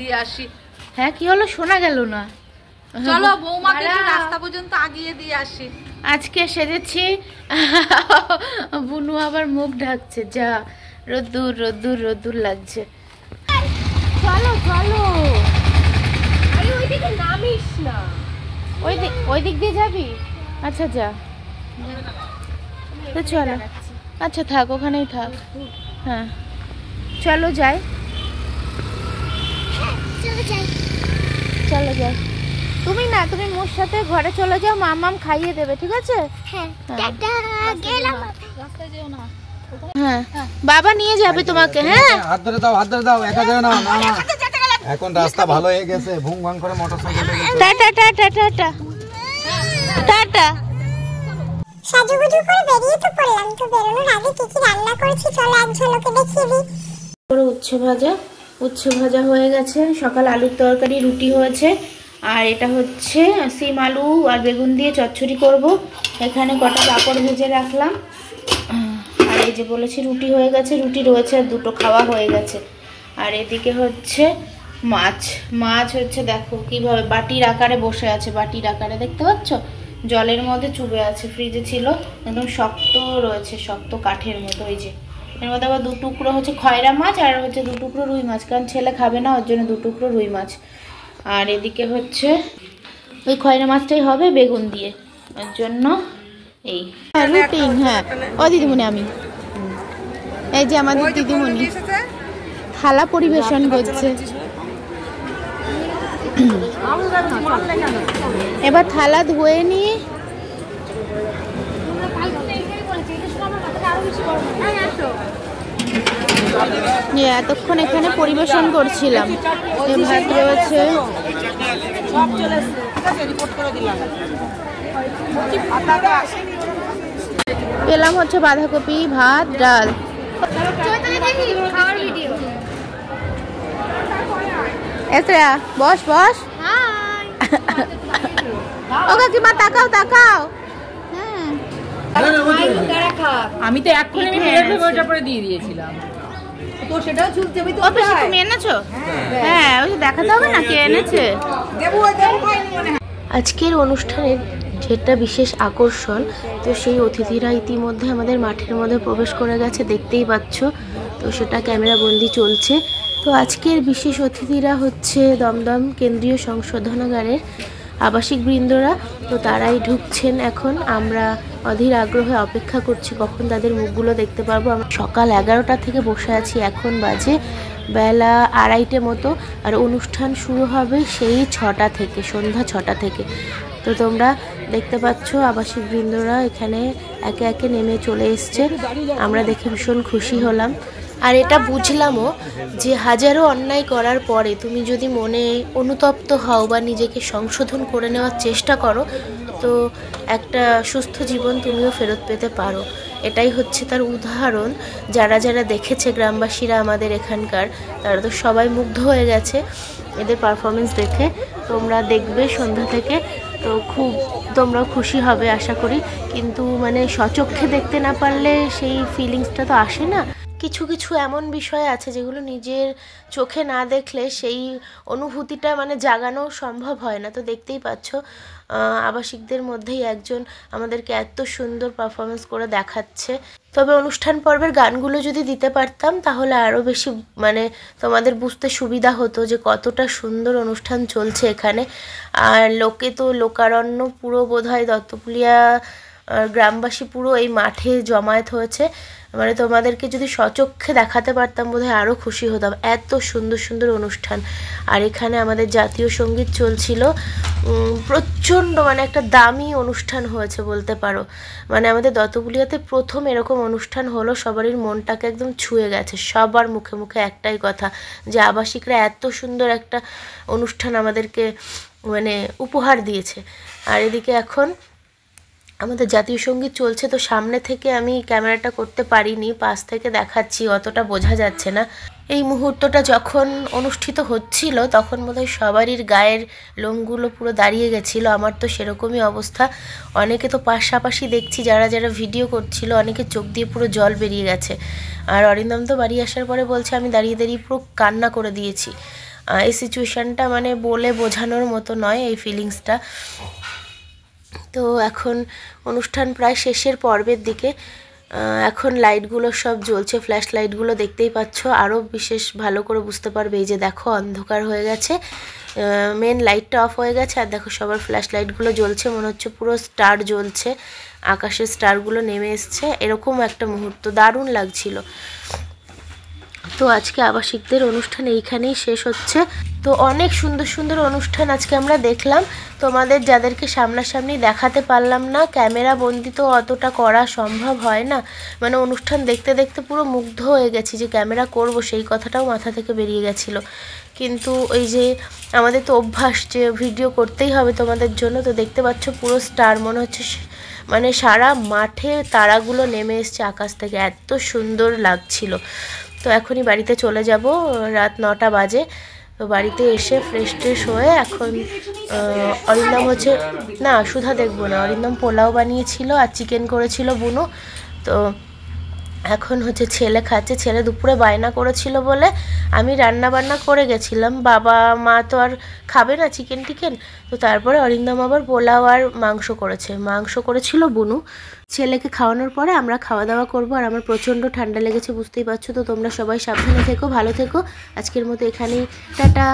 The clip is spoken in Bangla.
দিয়ে আসি। হ্যাঁ কি হলো শোনা গেল না? চলো বৌমাকে একটু রাস্তা পর্যন্ত আগিয়ে দিয়ে আসি। আজকে সেজেছি, বুনু আবার মুখ ঢাকছে, যা রোদ্দুর রোদ্দুর রোদ্দুর লাগছে। চলো চলো, আরে ওইদিকে নামিস না, ওই দিক দিয়ে যাবি? আচ্ছা যা, তো চলো। আচ্ছা থাক, ওখানেই থাক। হ্যাঁ চলো যাই, চলো যাই। তুমি না, তুমি মোর সাথে ঘরে চলে যাও, মামাম খাইয়ে দেবে, ঠিক আছে? হ্যাঁ বাবা নিয়ে যাবে তোমাকে। হ্যাঁ হাত ধরে দাও, হাত ধরে দাও, একা যাও না। এখন রাস্তা ভালো হয়ে গেছে, ভুং ভাং করে motorcycle. Tata tata tata tata. সাজুগুজু করে বেরিয়ে তো পড়লাম, তো বেরোনোর আগে কি কি রান্না করেছি চলো এক ঝলকে দেখিয়ে দিই। উচ্ছে ভাজা হয়ে গেছে, সকাল আলুর তরকারি, রুটি হয়েছে, আর এটা হচ্ছে সিম আলু আর বেগুন দিয়ে চচ্চড়ি করব। এখানে কটা পাঁপড় ভেজে রাখলাম, আর এই যে বলেছি রুটি হয়ে গেছে, রুটি রয়েছে আর দুটো খাওয়া হয়ে গেছে। আর এদিকে হচ্ছে মাছ হচ্ছে, দেখো কিভাবে বাটির আকারে বসে আছে, বাটির আকারে দেখতে পাচ্ছ, জলের মধ্যে চুবে আছে, ফ্রিজে ছিল, একদম শক্ত রয়েছে, শক্ত কাঠের মতো। ওই যে এর মধ্যে আবার 2 টুকরো হচ্ছে খয়রা মাছ, আর হচ্ছে 2 টুকরো রুই মাছ, কারণ ছেলে খাবে না, ওর জন্য 2 টুকরো রুই মাছ। আর এদিকে হচ্ছে ওই খয়রা মাছটাই হবে বেগুন দিয়ে, ওর জন্য এই রুটিন। হ্যাঁ ও দিদিমণি, আমি এই যে আমাদের দিদিমণি থালা পরিবেশন করছে। এবার থালা ধুয়ে নিয়ে এতক্ষণ এখানে পরিবেশন করছিলাম। ভাত রয়েছে, পেলাম হচ্ছে বাঁধাকপি, ভাত, ডাল। বস বস, ও কাকিমা তাকাও তাকাও। আমি তো এক্ষুনি ওইটা পরে দিয়ে দিয়েছিলাম, তো সেটাও চুলতে আমি তো তুমি এনেছো? হ্যাঁ ওই দেখাতে হবে না কে এনেছে। আজকের অনুষ্ঠানের যেটা বিশেষ আকর্ষণ, তো সেই অতিথিরা ইতিমধ্যে আমাদের মাঠের মধ্যে প্রবেশ করে গেছে, দেখতেই পাচ্ছ, তো সেটা ক্যামেরা বন্দি চলছে। তো আজকের বিশেষ অতিথিরা হচ্ছে দমদম কেন্দ্রীয় সংশোধনাগারের আবাসিক বৃন্দরা, তো তারাই ঢুকছেন এখন। আমরা অধীর আগ্রহে অপেক্ষা করছি কখন তাদের মুখগুলো দেখতে পারবো। আমরা সকাল 11টা থেকে বসে আছি, এখন বাজে বেলা 2:30 মতো, আর অনুষ্ঠান শুরু হবে সেই 6টা থেকে, সন্ধ্যা 6টা থেকে। তো তোমরা দেখতে পাচ্ছ আবাসিক বৃন্দরা এখানে একে একে নেমে চলে এসছে, আমরা দেখে ভীষণ খুশি হলাম। আর এটা বুঝলামও যে হাজারো অন্যায় করার পরে তুমি যদি মনে অনুতপ্ত হও বা নিজেকে সংশোধন করে নেওয়ার চেষ্টা করো, তো একটা সুস্থ জীবন তুমিও ফেরত পেতে পারো। এটাই হচ্ছে তার উদাহরণ। যারা যারা দেখেছে গ্রামবাসীরা আমাদের এখানকার, তারা তো সবাই মুগ্ধ হয়ে গেছে এদের পারফরমেন্স দেখে। তোমরা দেখবে সন্ধ্যা থেকে, তো খুব তোমরা খুশি হবে আশা করি। কিন্তু মানে সচক্ষে দেখতে না পারলে সেই ফিলিংসটা তো আসে না। কিছু কিছু এমন বিষয় আছে যেগুলো নিজের চোখে না দেখলে সেই অনুভূতিটা মানে জাগানো সম্ভব হয় না। তো দেখতেই পাচ্ছ আবাসিকদের মধ্যেই একজন আমাদেরকে এত সুন্দর পারফরমেন্স করে দেখাচ্ছে। তবে অনুষ্ঠান পর্বের গানগুলো যদি দিতে পারতাম তাহলে আরও বেশি মানে তোমাদের বুঝতে সুবিধা হতো যে কতটা সুন্দর অনুষ্ঠান চলছে এখানে। আর লোকে তো লোকারণ্য, পুরো বোধহয় দত্তপুলিয়া গ্রামবাসী পুরো এই মাঠে জমায়েত হয়েছে। মানে তোমাদেরকে যদি সচক্ষে দেখাতে পারতাম বোধহয় আরও খুশি হতাম, এত সুন্দর সুন্দর অনুষ্ঠান। আর এখানে আমাদের জাতীয় সঙ্গীত চলছিল, প্রচণ্ড মানে একটা দামি অনুষ্ঠান হয়েছে বলতে পারো। মানে আমাদের দত্তপুলিয়াতে প্রথম এরকম অনুষ্ঠান হলো, সবারই মনটাকে একদম ছুঁয়ে গেছে। সবার মুখে মুখে একটাই কথা যে আবাসিকরা এত সুন্দর একটা অনুষ্ঠান আমাদেরকে মানে উপহার দিয়েছে। আর এদিকে এখন আমাদের জাতীয় সঙ্গীত চলছে, তো সামনে থেকে আমি ক্যামেরাটা করতে পারিনি, পাশ থেকে দেখাচ্ছি, অতটা বোঝা যাচ্ছে না। এই মুহূর্তটা যখন অনুষ্ঠিত হচ্ছিল তখন বোধহয় সবারই গায়ের লোমগুলো পুরো দাঁড়িয়ে গেছিলো। আমার তো সেরকমই অবস্থা। অনেকে তো পাশাপাশি দেখছি যারা যারা ভিডিও করছিল, অনেকে চোখ দিয়ে পুরো জল বেরিয়ে গেছে। আর অরিন্দম তো বাড়ি আসার পরে বলছে আমি দাঁড়িয়ে দাঁড়িয়ে পুরো কান্না করে দিয়েছি। এই সিচুয়েশানটা মানে বলে বোঝানোর মতো নয় এই ফিলিংসটা। তো এখন অনুষ্ঠান প্রায় শেষের পর্বের দিকে। এখন লাইটগুলো সব জ্বলছে, ফ্ল্যাশ লাইটগুলো দেখতেই পাচ্ছ, আরও বিশেষ ভালো করে বুঝতে পারবে। এই যে দেখো অন্ধকার হয়ে গেছে, মেন লাইটটা অফ হয়ে গেছে, আর দেখো সবার ফ্ল্যাশ লাইটগুলো জ্বলছে, মনে হচ্ছে পুরো স্টার জ্বলছে, আকাশের স্টারগুলো নেমে এসছে, এরকম একটা মুহূর্ত দারুণ লাগছিল। তো আজকে আবাসিকদের অনুষ্ঠান এইখানেই শেষ হচ্ছে। তো অনেক সুন্দর সুন্দর অনুষ্ঠান আজকে আমরা দেখলাম, তোমাদের যাদেরকে সামনাসামনি দেখাতে পারলাম না, ক্যামেরা বন্দি তো অতটা করা সম্ভব হয় না, মানে অনুষ্ঠান দেখতে দেখতে পুরো মুগ্ধ হয়ে গেছি যে ক্যামেরা করব, সেই কথাটাও মাথা থেকে বেরিয়ে গেছিলো। কিন্তু ওই যে আমাদের তো অভ্যাস যে ভিডিও করতেই হবে তোমাদের জন্য। তো দেখতে পাচ্ছ পুরো স্টার, মনে হচ্ছে মানে সারা মাঠে তারাগুলো নেমে এসছে আকাশ থেকে, এত সুন্দর লাগছিল। তো এখনই বাড়িতে চলে যাব, রাত 9টা বাজে। তো বাড়িতে এসে ফ্রেশ ট্রেশ হয়ে এখন অরিন্দম হচ্ছে, না সুধা দেখবো না, অরিন্দম পোলাও বানিয়েছিল আর চিকেন করেছিল বুনু। তো এখন হচ্ছে ছেলে খাচ্ছে, ছেলে দুপুরে বায়না করেছিল বলে আমি রান্না বান্না করে গেছিলাম, বাবা মা তো আর খাবে না চিকেন টিকেন। তো তারপরে অরিন্দম আবার পোলাও আর মাংস করেছিল বুনু। ছেলেকে খাওয়ানোর পরে আমরা খাওয়া দাওয়া করবো। আর আমার প্রচণ্ড ঠান্ডা লেগেছে বুঝতেই পারছো। তো তোমরা সবাই সাবধানে থেকো, ভালো থেকো। আজকের মতো এখানেই টাটা।